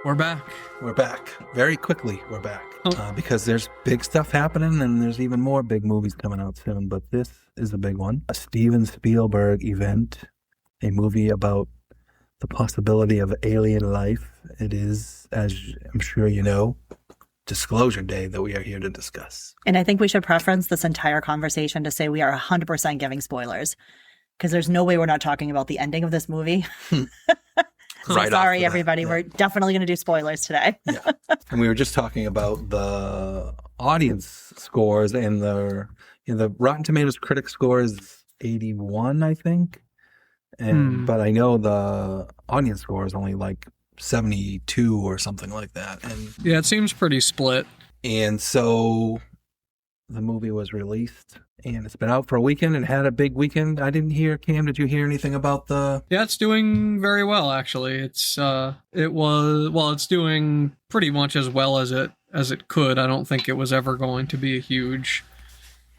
We're back. We're back. Very quickly, we're back. Oh. Because there's big stuff happening and there's even more big movies coming out soon. But this is a big one. A Steven Spielberg event. A movie about the possibility of alien life. It is, as I'm sure you know, Disclosure Day that we are here to discuss. And I think we should preference this entire conversation to say we are 100% giving spoilers. Because there's no way we're not talking about the ending of this movie. Right Sorry, off everybody. yeah. We're definitely going to do spoilers today. Yeah. And we were just talking about the audience scores and the Rotten Tomatoes critic score is 81, I think. And but I know the audience score is only like 72 or something like that. And Yeah, it seems pretty split. and so the movie was released and it's been out for a weekend and had a big weekend. I didn't hear, Cam, did you hear anything about the Yeah, it's doing very well, actually. It's doing pretty much as well as it could. I don't think it was ever going to be a huge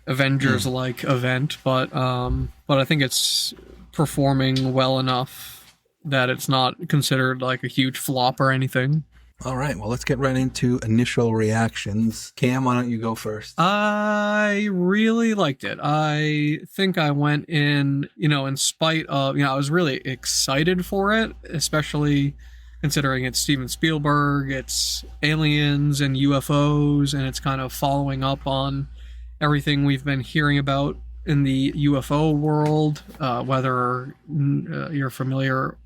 Avengers-like event, but I think it's performing well enough that it's not considered like a huge flop or anything. All right, well, let's get right into initial reactions. Cam, why don't you go first? I really liked it. I think I went in, in spite of, I was really excited for it, especially considering it's Steven Spielberg, it's aliens and UFOs, and it's kind of following up on everything we've been hearing about in the UFO world, whether you're familiar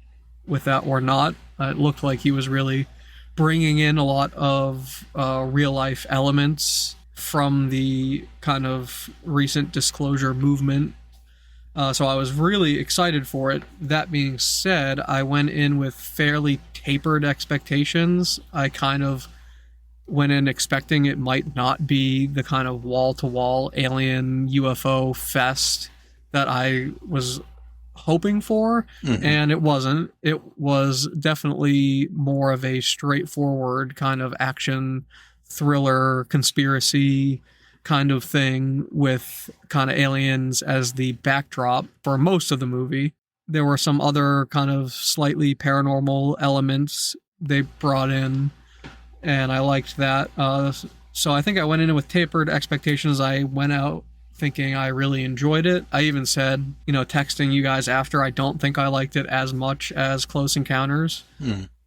with that or not. It looked like he was really bringing in a lot of real-life elements from the kind of recent disclosure movement. So I was really excited for it. That being said, I went in with fairly tapered expectations. I kind of went in expecting it might not be the kind of wall-to-wall alien UFO fest that I was hoping for, and it wasn't. It was definitely more of a straightforward kind of action thriller conspiracy kind of thing with kind of aliens as the backdrop for most of the movie. There were some other kind of slightly paranormal elements they brought in, and I liked that. So I think I went in with tapered expectations. I went out thinking I really enjoyed it. I even said, texting you guys after, I don't think I liked it as much as Close Encounters.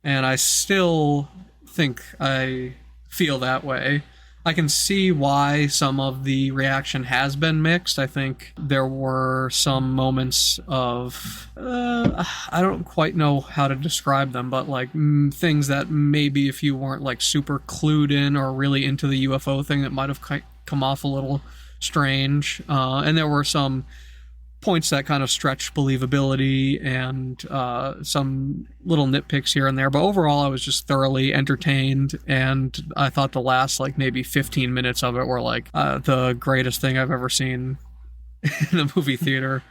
And I still think I feel that way. I can see why some of the reaction has been mixed. I think there were some moments of, I don't quite know how to describe them, but like things that maybe if you weren't like super clued in or really into the UFO thing, that might have come off a little strange. And there were some points that kind of stretched believability and some little nitpicks here and there, but overall I was just thoroughly entertained, and I thought the last like maybe 15 minutes of it were like the greatest thing I've ever seen in a movie theater.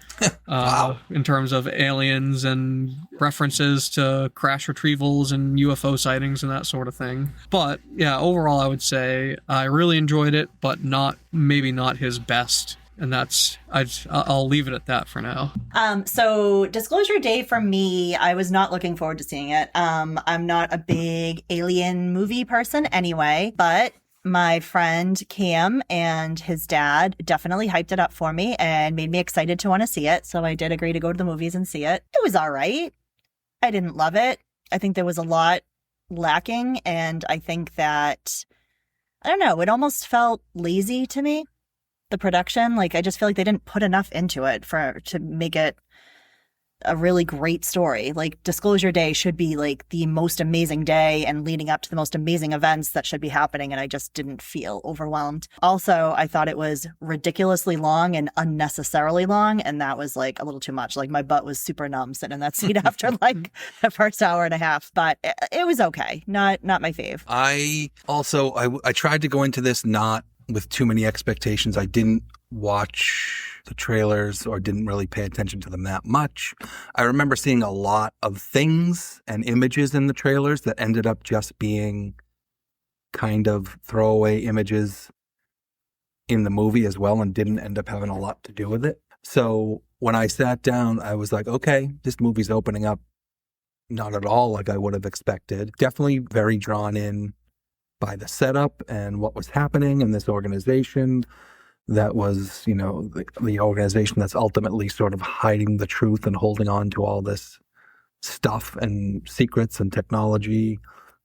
Wow. In terms of aliens and references to crash retrievals and UFO sightings and that sort of thing. But yeah, overall I would say I really enjoyed it, but maybe not his best. And I'll leave it at that for now. So Disclosure Day for me, I was not looking forward to seeing it. I'm not a big alien movie person anyway, but my friend Cam and his dad definitely hyped it up for me and made me excited to want to see it. So I did agree to go to the movies and see it. It was all right. I didn't love it. I think there was a lot lacking. And I think that, I don't know, it almost felt lazy to me. The production, like, I just feel like they didn't put enough into it to make it a really great story. Like, Disclosure Day should be like the most amazing day and leading up to the most amazing events that should be happening, and I just didn't feel overwhelmed. Also, I thought it was ridiculously long and unnecessarily long, and that was like a little too much. Like, my butt was super numb sitting in that seat after like the first hour and a half, but it was okay. Not my fave. I tried to go into this not with too many expectations. I didn't watch the trailers or didn't really pay attention to them that much. I remember seeing a lot of things and images in the trailers that ended up just being kind of throwaway images in the movie as well and didn't end up having a lot to do with it. So when I sat down, I was like, okay, this movie's opening up not at all like I would have expected. Definitely very drawn in by the setup and what was happening in this organization that was, the organization that's ultimately sort of hiding the truth and holding on to all this stuff and secrets and technology,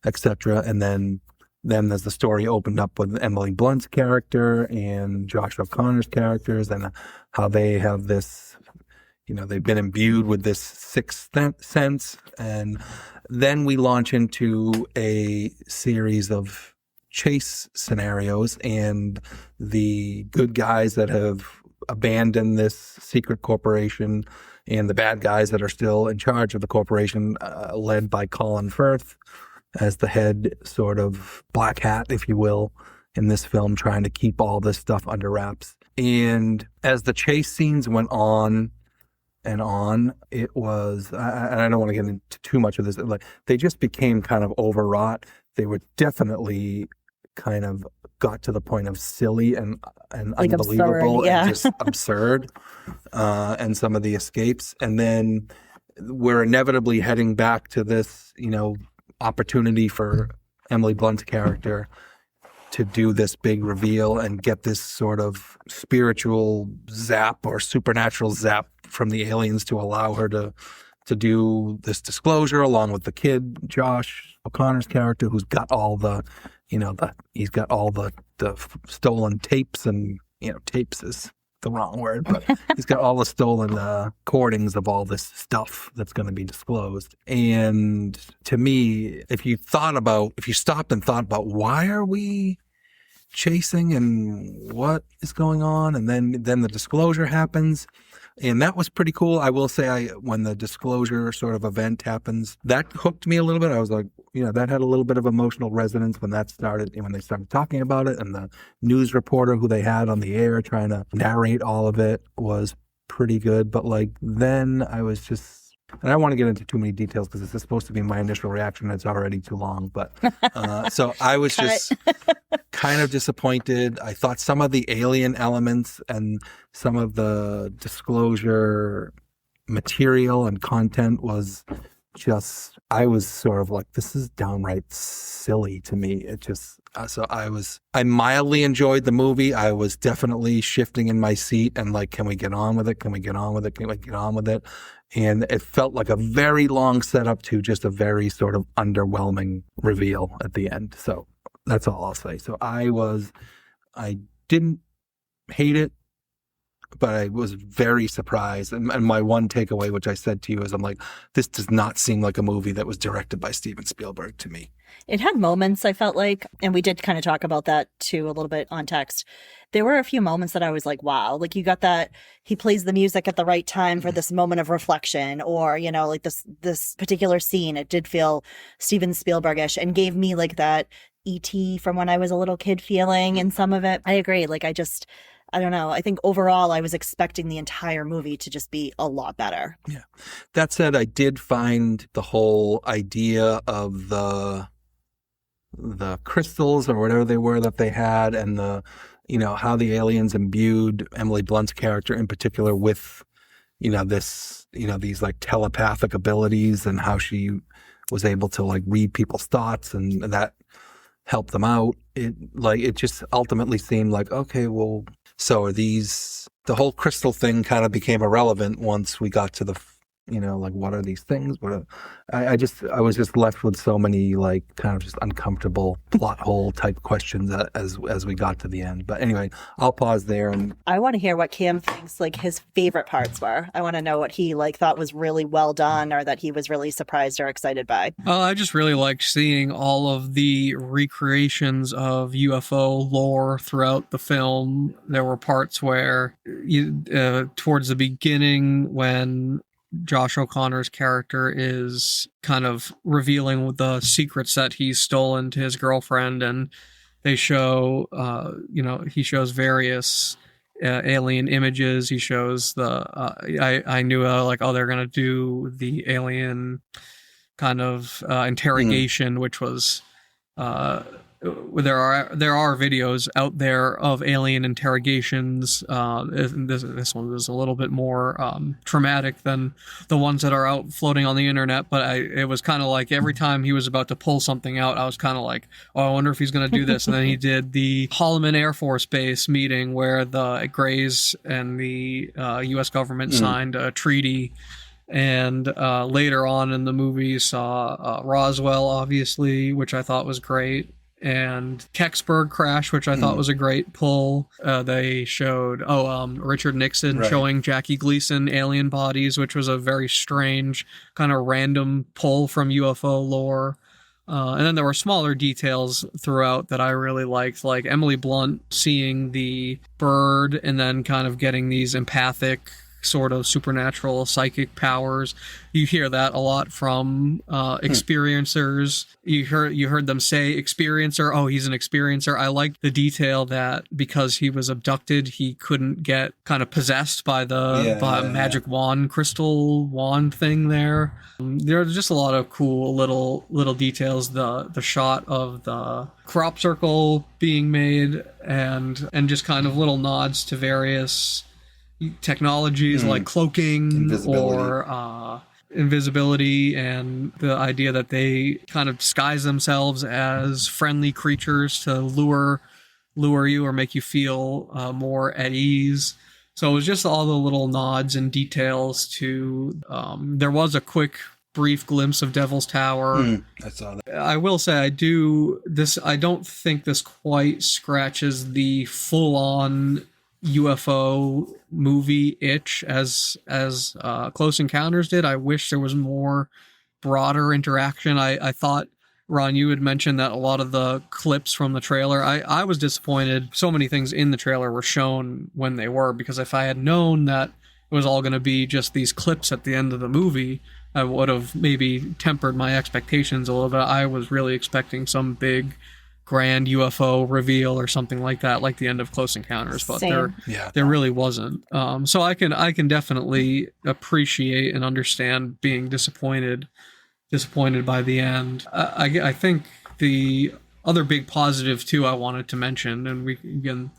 etc. And then as the story opened up with Emily Blunt's character and Josh O'Connor's characters and how they have this, they've been imbued with this sixth sense. And then we launch into a series of chase scenarios and the good guys that have abandoned this secret corporation and the bad guys that are still in charge of the corporation, led by Colin Firth as the head sort of black hat, if you will, in this film, trying to keep all this stuff under wraps. And as the chase scenes went on and on, it was, and I don't want to get into too much of this, like they just became kind of overwrought. They were definitely kind of got to the point of silly and like unbelievable absurd, yeah. and just absurd, and some of the escapes. And then we're inevitably heading back to this, opportunity for Emily Blunt's character to do this big reveal and get this sort of spiritual zap or supernatural zap from the aliens to allow her to do this disclosure along with the kid, Josh O'Connor's character, who's got all the, he's got all the stolen tapes and, tapes is the wrong word, but he's got all the stolen recordings of all this stuff that's going to be disclosed. And to me, if you stopped and thought about why are we chasing and what is going on, and then the disclosure happens, and that was pretty cool. I will say, when the disclosure sort of event happens, that hooked me a little bit. I was like, that had a little bit of emotional resonance when that started, and when they started talking about it, and the news reporter who they had on the air trying to narrate all of it was pretty good. But then I was just, and I don't want to get into too many details because this is supposed to be my initial reaction. It's already too long. But so I was just kind of disappointed. I thought some of the alien elements and some of the disclosure material and content was just, I was sort of like, this is downright silly to me. It just, so I mildly enjoyed the movie. I was definitely shifting in my seat and like, can we get on with it? Can we get on with it? Can we get on with it? And it felt like a very long setup to just a very sort of underwhelming reveal at the end. So that's all I'll say. So I didn't hate it, but I was very surprised. And my one takeaway, which I said to you, is I'm like, this does not seem like a movie that was directed by Steven Spielberg to me. It had moments, I felt like, and we did kind of talk about that too a little bit on text. There were a few moments that I was like, wow, like you got that, he plays the music at the right time for this moment of reflection, or, like this particular scene, it did feel Steven Spielberg-ish and gave me like that E.T. from when I was a little kid feeling in some of it. I agree. Like I don't know. I think overall I was expecting the entire movie to just be a lot better. Yeah. That said, I did find the whole idea of the crystals or whatever they were that they had, and how the aliens imbued Emily Blunt's character in particular with, these like telepathic abilities, and how she was able to like read people's thoughts and that helped them out. It just ultimately seemed like, okay, well, so are these, the whole crystal thing kind of became irrelevant once we got to the, like, what are these things? I was just left with so many, like, kind of just uncomfortable plot hole type questions as we got to the end. But anyway, I'll pause there. And I want to hear what Cam thinks, like, his favorite parts were. I want to know what he, like, thought was really well done, or that he was really surprised or excited by. I just really liked seeing all of the recreations of UFO lore throughout the film. There were parts where, towards the beginning, when Josh O'Connor's character is kind of revealing the secrets that he's stolen to his girlfriend, and they show, he shows various alien images. He shows I knew they're gonna do the alien kind of interrogation, which was there are videos out there of alien interrogations. This one was a little bit more traumatic than the ones that are out floating on the internet. But it was kind of like every time he was about to pull something out, I was kind of like, oh, I wonder if he's going to do this. And then he did the Holloman Air Force Base meeting where the Greys and the U.S. government signed a treaty. And later on in the movie, you saw Roswell, obviously, which I thought was great. And Kecksburg crash, which I thought was a great pull. They showed Richard Nixon showing Jackie Gleason alien bodies, which was a very strange kind of random pull from UFO lore. And then there were smaller details throughout that I really liked, like Emily Blunt seeing the bird and then kind of getting these empathic sort of supernatural psychic powers. You hear that a lot from experiencers. You heard them say experiencer. Oh, he's an experiencer. I like the detail that because he was abducted, he couldn't get kind of possessed by the magic wand, crystal wand thing there. There are just a lot of cool little details. The shot of the crop circle being made and just kind of little nods to various technologies like cloaking or invisibility, and the idea that they kind of disguise themselves as friendly creatures to lure you or make you feel more at ease. So it was just all the little nods and details to there was a quick brief glimpse of Devil's Tower. I saw that. I will say I don't think this quite scratches the full-on UFO movie itch as Close Encounters did. I wish there was more broader interaction. I thought, Ron, you had mentioned that a lot of the clips from the trailer, I was disappointed. So many things in the trailer were shown when they were, because if I had known that it was all going to be just these clips at the end of the movie, I would have maybe tempered my expectations a little bit. I was really expecting some big grand UFO reveal or something like that, like the end of Close Encounters, but there really wasn't. So I can definitely appreciate and understand being disappointed by the end. I think the other big positive too I wanted to mention, and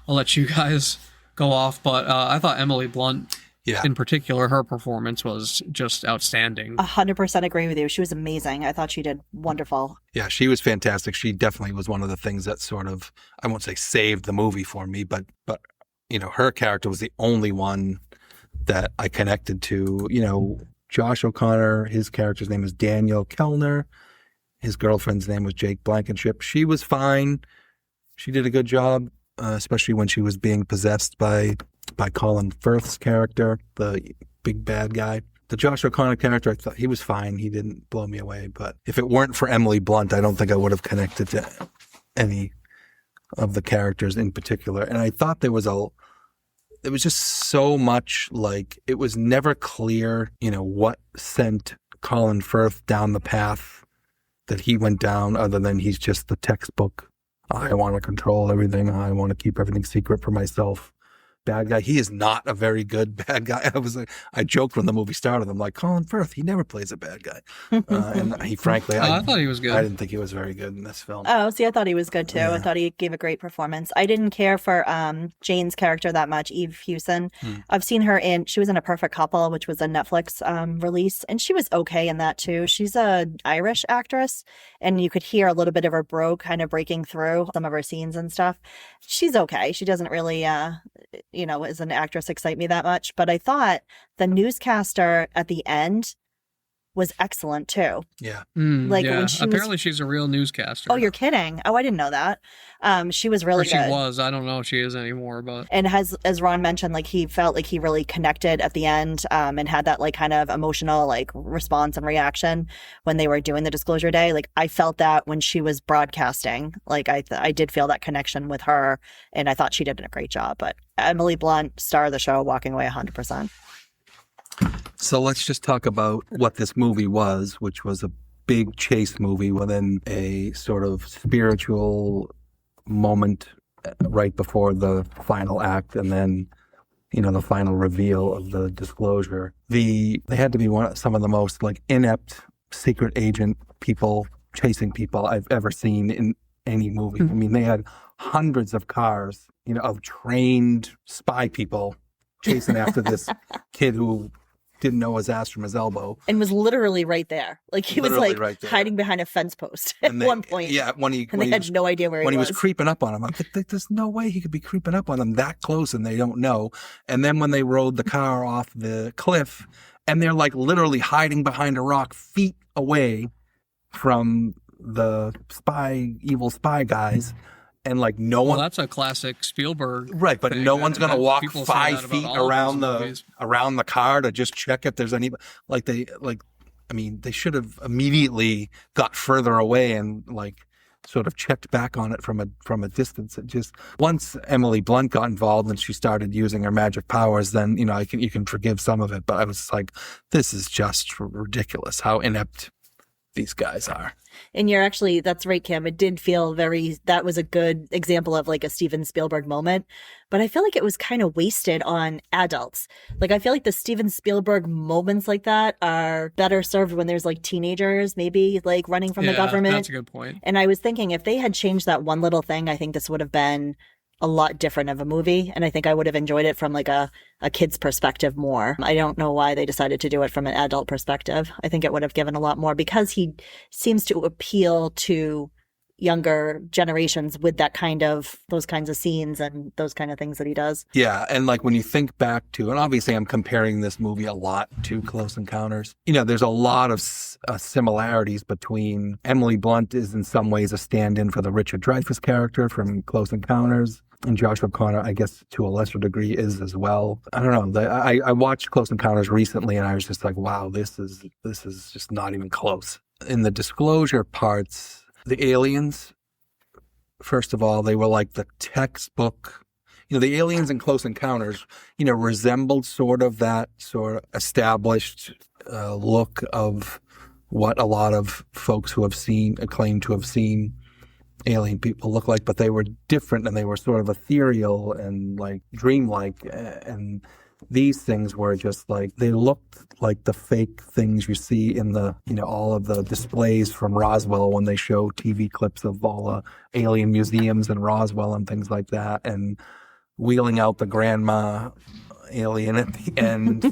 I'll let you guys go off, but I thought Emily Blunt, in particular, her performance was just outstanding. 100% agree with you. She was amazing. I thought she did wonderful. Yeah, she was fantastic. She definitely was one of the things that sort of, I won't say saved the movie for me, but her character was the only one that I connected to. Josh O'Connor, his character's name is Daniel Kellner. His girlfriend's name was Jake Blankenship. She was fine. She did a good job, especially when she was being possessed by Colin Firth's character, the big bad guy. The Josh O'Connor character, I thought he was fine. He didn't blow me away. But if it weren't for Emily Blunt, I don't think I would have connected to any of the characters in particular. And I thought there was just so much, like, it was never clear, what sent Colin Firth down the path that he went down, other than he's just the textbook, I want to control everything. I want to keep everything secret for myself. Bad guy. He is not a very good bad guy. I joked when the movie started. I'm like, Colin Firth, he never plays a bad guy. And he, frankly, I thought he was good. I didn't think he was very good in this film. Oh, see, I thought he was good too. Yeah. I thought he gave a great performance. I didn't care for Jane's character that much, Eve Hewson. I've seen her she was in A Perfect Couple, which was a Netflix release, and she was okay in that too. She's an Irish actress, and you could hear a little bit of her brogue kind of breaking through some of her scenes and stuff. She's okay. She doesn't really, as an actress, excite me that much. But I thought the newscaster at the end was excellent too. Yeah. When apparently she's a real newscaster. Oh, you're kidding. Oh, I didn't know that. She was really good. She was. I don't know if she is anymore, but. And as Ron mentioned, like, he felt like he really connected at the end, and had that like kind of emotional like response and reaction when they were doing the disclosure day. Like, I felt that when she was broadcasting, like I did feel that connection with her, and I thought she did a great job. But Emily Blunt, star of the show, walking away 100%. So let's just talk about what this movie was, which was a big chase movie within a sort of spiritual moment right before the final act, and then, the final reveal of the disclosure. They had to be some of the most like inept secret agent people chasing people I've ever seen any movie. I mean, they had hundreds of cars, of trained spy people chasing after this kid who didn't know his ass from his elbow. And was literally right there. Like he was like right there. hiding behind a fence post at one point. Yeah, and they had no idea where he was. When he was creeping up on him, I'm like, there's no way he could be creeping up on them that close and they don't know. And then when they rode the car off the cliff and they're like literally hiding behind a rock feet away from the evil spy guys. And like no one. Well, that's a classic Spielberg. Right, but thing. no one's going to walk People say 5 that about feet all around of his the car to just check if there's any. They should have immediately got further away and sort of checked back on it from a distance. It just once Emily Blunt got involved and she started using her magic powers, then you can forgive some of it. But I was like, this is just ridiculous how inept these guys are. And that's right, Kim. It did feel that was a good example of like a Steven Spielberg moment, but I feel like it was kind of wasted on adults. Like, I feel like the Steven Spielberg moments like that are better served when there's like teenagers, maybe like running from the government. That's a good point. And I was thinking if they had changed that one little thing, I think this would have been a lot different of a movie. And I think I would have enjoyed it from like a kid's perspective more. I don't know why they decided to do it from an adult perspective. I think it would have given a lot more because he seems to appeal to younger generations with those kinds of scenes and those kind of things that he does. Yeah. And like when you think back to, and obviously I'm comparing this movie a lot to Close Encounters, there's a lot of similarities between Emily Blunt is in some ways a stand-in for the Richard Dreyfuss character from Close Encounters. And Joshua Connor, I guess, to a lesser degree, is as well. I don't know. I watched Close Encounters recently, and I was just like, "Wow, this is just not even close." In the disclosure parts, the aliens, first of all, they were like the textbook. The aliens in Close Encounters, resembled sort of that sort of established look of what a lot of folks who have claim to have seen alien people look like, but they were different and they were sort of ethereal and like dreamlike. And these things were just like, they looked like the fake things you see in the, all of the displays from Roswell when they show TV clips of all the alien museums in Roswell and things like that. And wheeling out the grandma alien at the end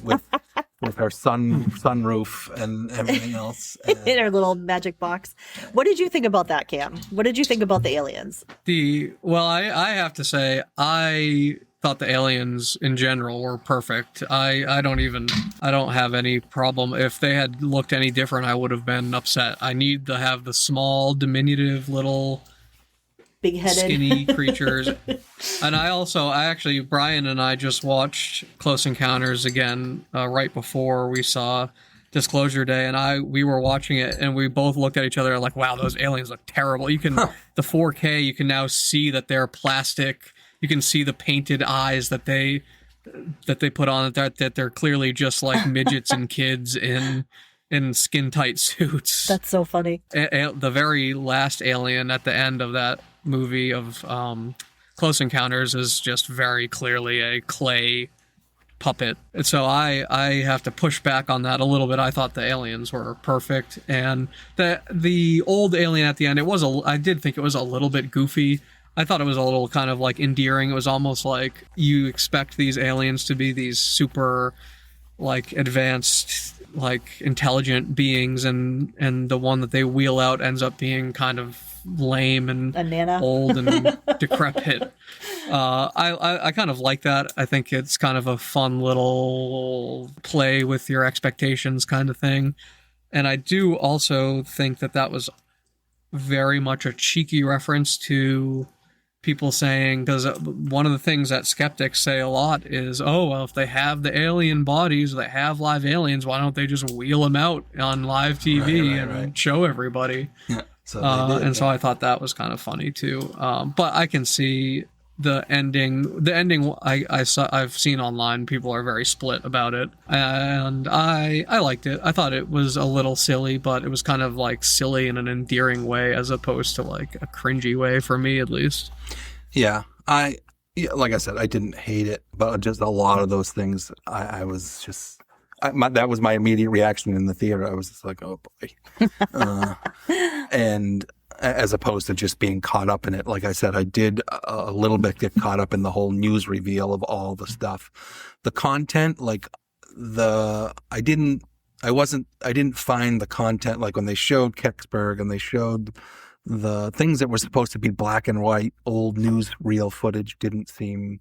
with her sunroof and everything else. In her little magic box. What did you think about that, Cam? What did you think about the aliens? I have to say, I thought the aliens in general were perfect. I don't have any problem. If they had looked any different, I would have been upset. I need to have the small, diminutive little big-headed skinny creatures. And Brian and I just watched Close Encounters again right before we saw Disclosure Day, and we were watching it and we both looked at each other like, wow, those aliens look terrible. The 4K, you can now see that they're plastic. You can see the painted eyes that they put on, that they're clearly just like midgets and kids in skin tight suits. That's so funny. The very last alien at the end of that movie of Close Encounters is just very clearly a clay puppet. And so I have to push back on that a little bit. I thought the aliens were perfect, and the old alien at the end, I did think it was a little bit goofy. I thought it was a little kind of like endearing. It was almost like you expect these aliens to be these super like advanced, like intelligent beings, and the one that they wheel out ends up being kind of lame and old and decrepit. I kind of like that. I think it's kind of a fun little play with your expectations kind of thing. And I do also think that was very much a cheeky reference to people saying, because one of the things that skeptics say a lot is, oh, well, if they have the alien bodies, they have live aliens, why don't they just wheel them out on live TV and show everybody? Yeah. So they did, so I thought that was kind of funny too. But I can see the ending. The ending I've seen online, people are very split about it, and I liked it. I thought it was a little silly, but it was kind of like silly in an endearing way as opposed to like a cringy way, for me at least. Yeah, like I said, I didn't hate it, but just a lot of those things, I was just. That was my immediate reaction in the theater. I was just like, oh boy. And as opposed to just being caught up in it. Like I said, I did a little bit get caught up in the whole news reveal of all the stuff. The content, like I didn't find the content, like when they showed Kecksburg and they showed the things that were supposed to be black and white, old newsreel footage didn't seem,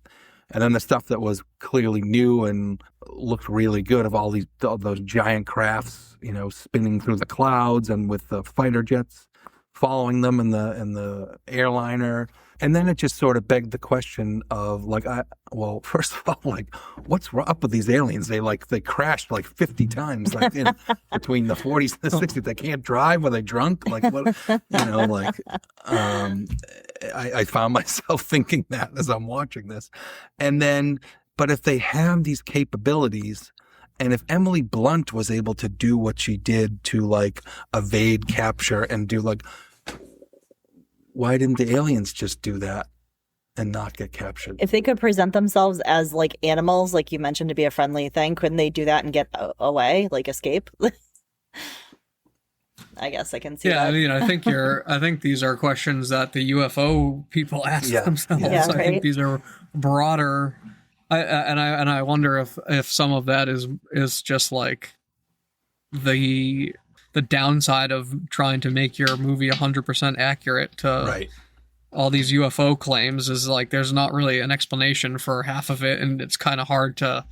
and then the stuff that was clearly new and looked really good of all those giant crafts, spinning through the clouds and with the fighter jets following them in the airliner. And then it just sort of begged the question of first of all, like, what's up with these aliens? They crashed like 50 times, like between the 40s and the 60s. They can't drive. Were they drunk? Like what? I found myself thinking that as I'm watching this. And then, but if they have these capabilities, and if Emily Blunt was able to do what she did to like evade capture and do like, why didn't the aliens just do that and not get captured? If they could present themselves as like animals, like you mentioned, to be a friendly thing, couldn't they do that and get away, like escape? I guess I can see that. I mean, I think these are questions that the UFO people ask themselves. Yeah, I think these are broader. I wonder if some of that is just like the downside of trying to make your movie 100% accurate to all these UFO claims is like there's not really an explanation for half of it, and it's kind of hard to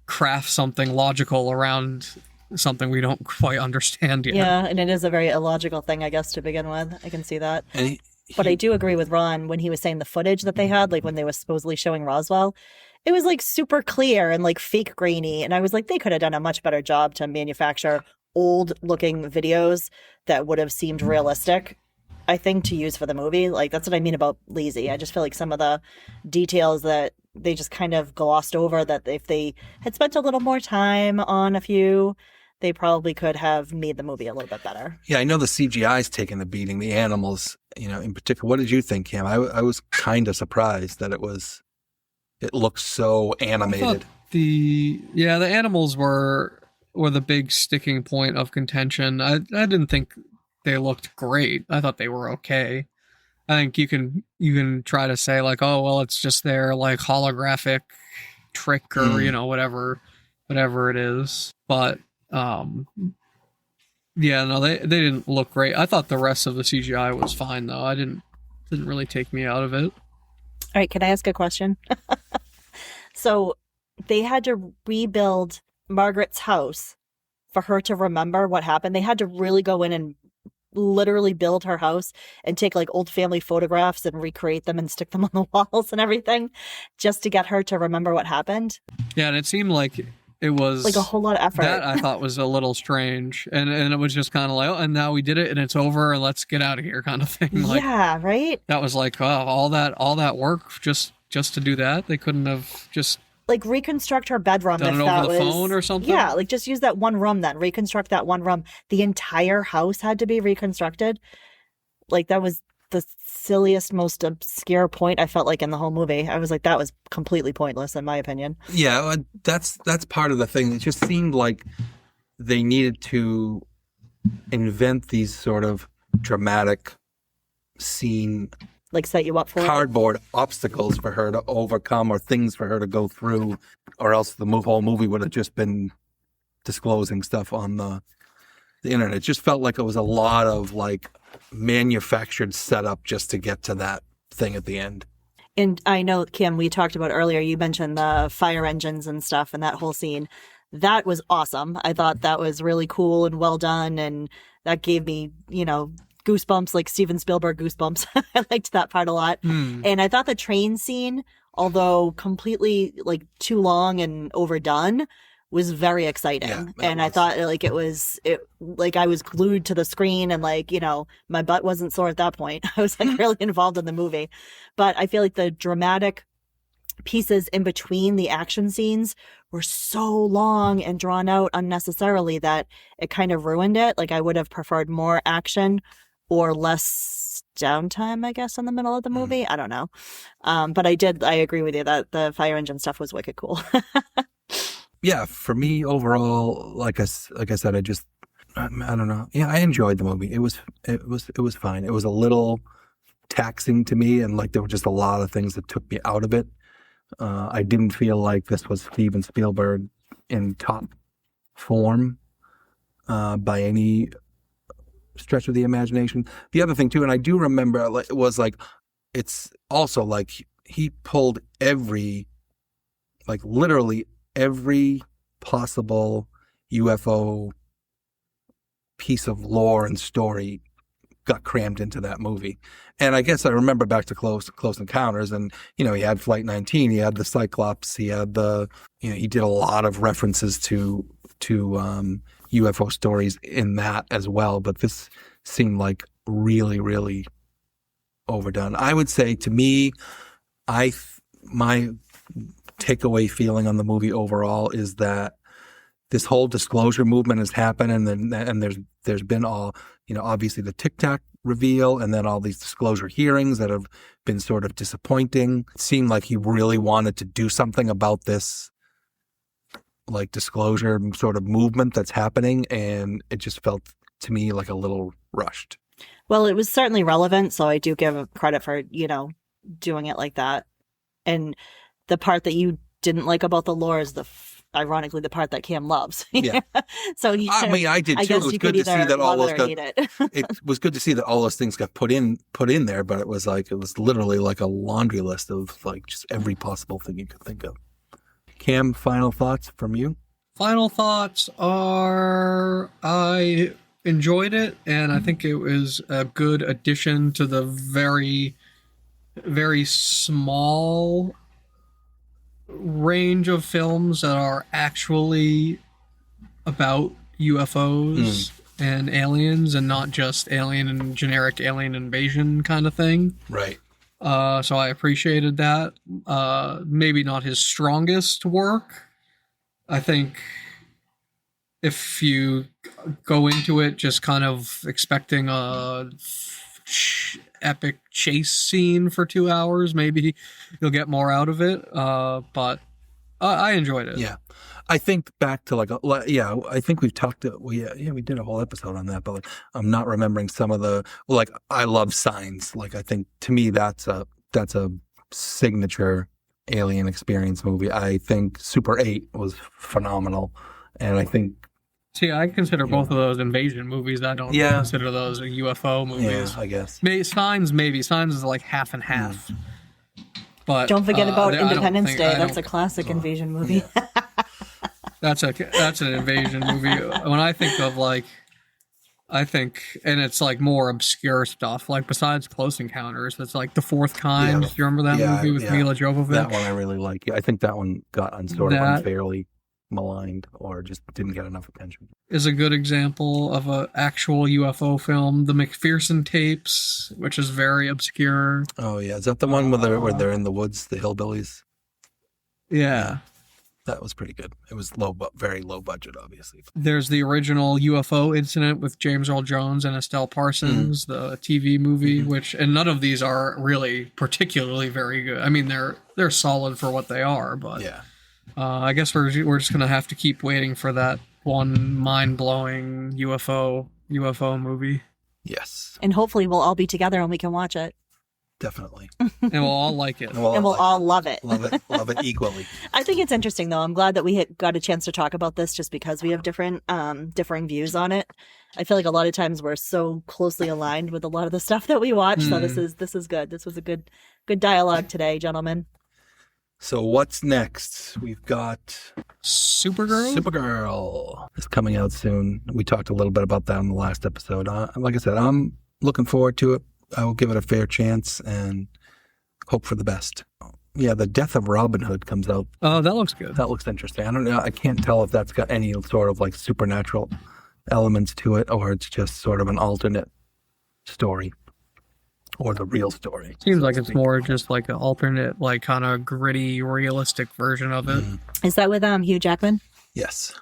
craft something logical around something we don't quite understand yet. Yeah, and it is a very illogical thing, I guess, to begin with. I can see that. But I do agree with Ron when he was saying the footage that they had, like when they were supposedly showing Roswell, it was like super clear and like fake grainy. And I was like, they could have done a much better job to manufacture old looking videos that would have seemed realistic, I think, to use for the movie. Like, that's what I mean about lazy. I just feel like some of the details that they just kind of glossed over, that if they had spent a little more time on a few, they probably could have made the movie a little bit better. Yeah, I know the CGI's taken a beating, the animals, in particular. What did you think, Cam? I was kind of surprised that it looked so animated. The animals were the big sticking point of contention. I didn't think they looked great. I thought they were okay. I think you can try to say like, oh well, it's just their like holographic trick or whatever it is. But they didn't look great. I thought the rest of the CGI was fine though. I didn't really take me out of it. All right, can I ask a question? So they had to rebuild Margaret's house for her to remember what happened. They had to really go in and literally build her house and take like old family photographs and recreate them and stick them on the walls and everything just to get her to remember what happened. Yeah, and it seemed like it was like a whole lot of effort. That I thought was a little strange. And it was just kind of like, oh, and now we did it and it's over and let's get out of here kind of thing. Like, yeah, right? That was like, oh, all that work just to do that. They couldn't have just like reconstruct her bedroom done if it over the phone or something. Yeah, like just use that one room then. Reconstruct that one room. The entire house had to be reconstructed. Like that was the silliest, most obscure point I felt like in the whole movie. I was like, that was completely pointless in my opinion. Yeah, that's part of the thing. It just seemed like they needed to invent these sort of dramatic scene, like set you up for cardboard obstacles for her to overcome or things for her to go through, or else the whole movie would have just been disclosing stuff on the internet. It just felt like it was a lot of like manufactured setup just to get to that thing at the end. And I know, Kim, we talked about earlier, you mentioned the fire engines and stuff and that whole scene. That was awesome. I thought that was really cool and well done. And that gave me, goosebumps, like Steven Spielberg goosebumps. I liked that part a lot. And I thought the train scene, although completely like too long and overdone, was very exciting. And I thought like I was glued to the screen and like, my butt wasn't sore at that point. I was like really involved in the movie. But I feel like the dramatic pieces in between the action scenes were so long and drawn out unnecessarily that it kind of ruined it. Like I would have preferred more action or less downtime, I guess, in the middle of the movie. I don't know. But I agree with you that the fire engine stuff was wicked cool. Yeah, for me overall, like I said, I don't know. Yeah, I enjoyed the movie. It was fine. It was a little taxing to me, and like there were just a lot of things that took me out of it. I didn't feel like this was Steven Spielberg in top form by any stretch of the imagination. The other thing too, and I do remember, it was like it's also like he pulled literally every possible UFO piece of lore and story got crammed into that movie. And I guess I remember back to Close Encounters, and he had Flight 19, he had the Cyclops, he had he did a lot of references to UFO stories in that as well. But this seemed like really, really overdone. I would say, to me, my takeaway feeling on the movie overall is that this whole disclosure movement has happened, and there's been all, obviously the Tic Tac reveal, and then all these disclosure hearings that have been sort of disappointing. It seemed like he really wanted to do something about this, like, disclosure sort of movement that's happening, and it just felt to me like a little rushed. Well, it was certainly relevant, so I do give him credit for, doing it like that. And the part that you didn't like about the lore is ironically the part that Cam loves. Yeah. So I mean, I did too. It was good to see that all those it was good to see that all those things got put in there, but it was literally like a laundry list of like just every possible thing you could think of. Cam, final thoughts from you? Final thoughts are I enjoyed it, and I think it was a good addition to the very, very small range of films that are actually about UFOs and aliens, and not just alien and generic alien invasion kind of thing. Right. So I appreciated that. Maybe not his strongest work. I think if you go into it just kind of expecting a epic chase scene for 2 hours, maybe you'll get more out of it. But I enjoyed it. Yeah. I think back to I think we've talked we did a whole episode on that, but like, I'm not remembering some of the, I love Signs. Like, I think to me that's a signature alien experience movie. I think Super 8 was phenomenal, and I think, see, I consider both of those invasion movies. I don't consider those UFO movies. Yeah, I guess. Signs is like half and half. But don't forget about Independence Day. That's a classic invasion movie. Yeah. That's an invasion movie. When I think of and it's like more obscure stuff. Like, besides Close Encounters, it's like The Fourth Kind. Do you remember that movie with Mila Jovovich? That one I really like. Yeah, I think that one got unfairly maligned, or just didn't get enough attention. Is a good example of an actual UFO film. The McPherson Tapes, which is very obscure. Oh yeah, is that the one where they're in the woods, the hillbillies? Yeah. That was pretty good. It was very low budget, obviously. There's the original UFO incident with James Earl Jones and Estelle Parsons, the TV movie, and none of these are really particularly very good. I mean, they're solid for what they are, but yeah. I guess we're just gonna have to keep waiting for that one mind-blowing UFO movie. Yes. And hopefully we'll all be together and we can watch it. Definitely. And we'll all like it. And we'll all love it. Love it equally. I think it's interesting, though. I'm glad that we got a chance to talk about this, just because we have different views on it. I feel like a lot of times we're so closely aligned with a lot of the stuff that we watch. So this is good. This was a good dialogue today, gentlemen. So what's next? We've got Supergirl. It's coming out soon. We talked a little bit about that in the last episode. Like I said, I'm looking forward to it. I will give it a fair chance and hope for the best. Yeah, The Death of Robin Hood comes out. Oh, that looks good. That looks interesting. I don't know. I can't tell if that's got any sort of like supernatural elements to it, or it's just sort of an alternate story, or the real story. Seems like it's more just like an alternate, like kind of gritty, realistic version of it. Is that with Hugh Jackman? Yes.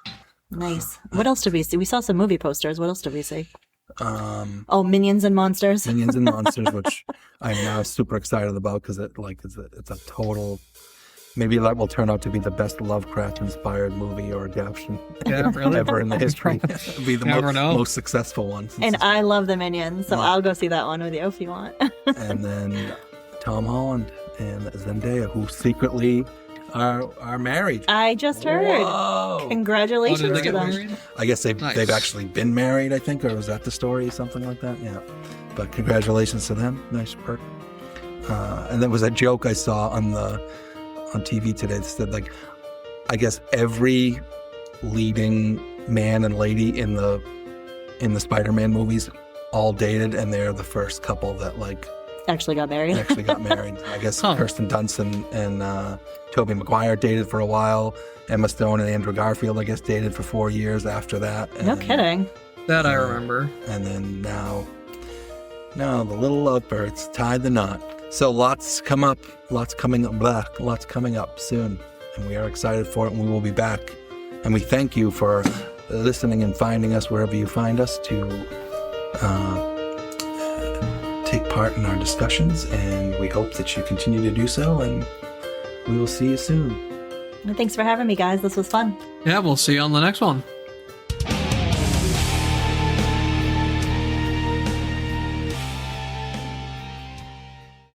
Nice. What else did we see? We saw some movie posters. What else did we see? Minions and Monsters. Minions and Monsters, which I'm now super excited about, because it's a total Maybe that will turn out to be the best Lovecraft-inspired movie or adaptation Yeah, really. ever in the history. It'll be the Never know. most successful one. And I love the Minions, so I'll go see that one with you if you want. And then Tom Holland and Zendaya, who secretly are married. I just heard. Whoa. Oh, did Congratulations they to get them. married? I guess they've Nice. actually been married, I think, or was that the story, something like that? Yeah. But congratulations to them. Nice perk. And there was a joke I saw on TV today that said, like, I guess every leading man and lady in the Spider-Man movies all dated, and they're the first couple that like Actually got married. actually got married. I guess Huh. Kirsten Dunst and Tobey Maguire dated for a while. Emma Stone and Andrew Garfield, I guess, dated for 4 years after that. No And- kidding. That I remember. And then now the little lovebirds tied the knot. So lots coming up soon. And we are excited for it, and we will be back. And we thank you for listening and finding us wherever you find us to take part in our discussions. And we hope that you continue to do so, and we will see you soon. Well, thanks for having me, guys. This was fun. Yeah, we'll see you on the next one.